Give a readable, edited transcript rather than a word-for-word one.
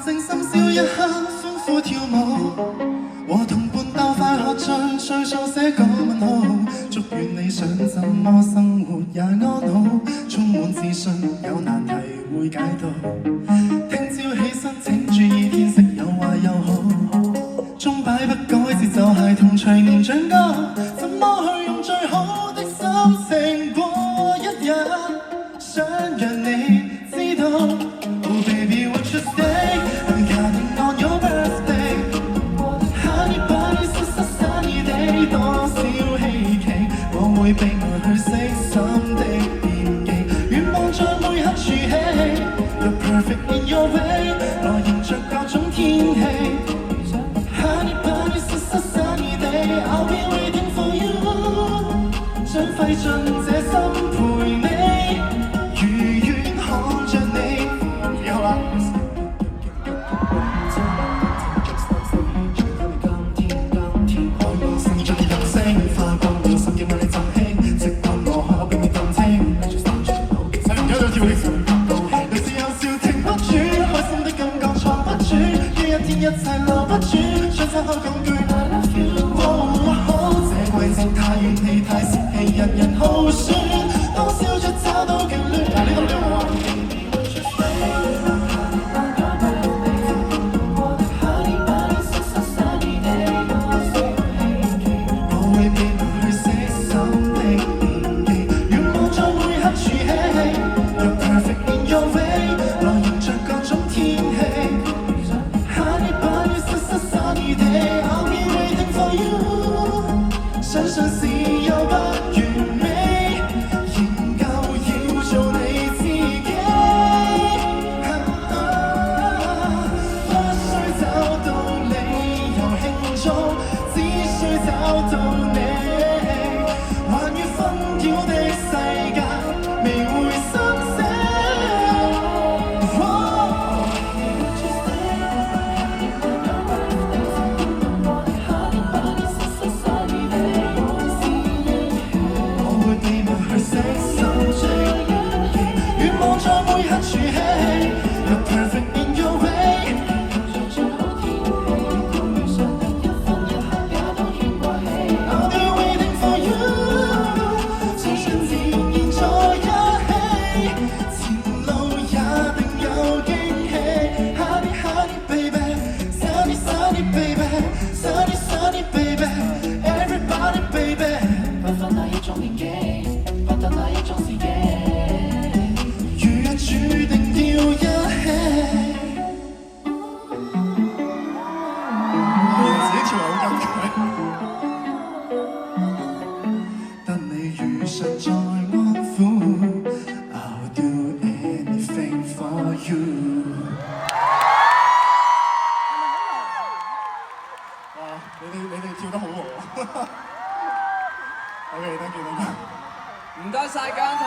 靜心笑一刻，歡呼跳舞，和同伴鬥快喝醉，最數寫個問號。祝願你想怎麼生活也安好，充滿自信，有難題會解到。聽朝起身請注意天色有壞有好，鐘擺不改節奏孩童隨年長高，怎麼去用最好的心情過一日？想讓你知道 ，Oh baby won't you stay？I'm counting on your birthday。Honey bunny sunny day， 多少希冀，我會被愛去悉心的惦記，願望在每刻儲起。You're perfect in your way， 來迎着各種天氣。Honey bunny sunny day，I'll be waiting for you， 將費盡這心陪你。一切留不住，將親口講句 I love you。這季節太遠氣太泄氣，人人好酸，當笑着找到眷戀。呢度呢我會被愛去悉心的惦記，願望在每刻儲起。You're perfect in your way， 來迎着各種天氣。I'll be waiting for you， 相信是有不完美，仍舊要做你自己。不需找到理由慶祝，只需找到你。環宇紛擾的世界，未會心死。You're perfect in your way， I'll be waiting for you， 相信自然在一起，前路也定有驚喜。Honey honey baby， sunny sunny baby，sunny sunny baby，everybody baby， 不分哪一種年紀，不得哪一種時機。注定要一起。自己跳好尷尬。當你遇上再安撫 ，I'll do anything for you。哇！你哋跳得好喎。OK，thank you，thank you。唔該曬姜濤。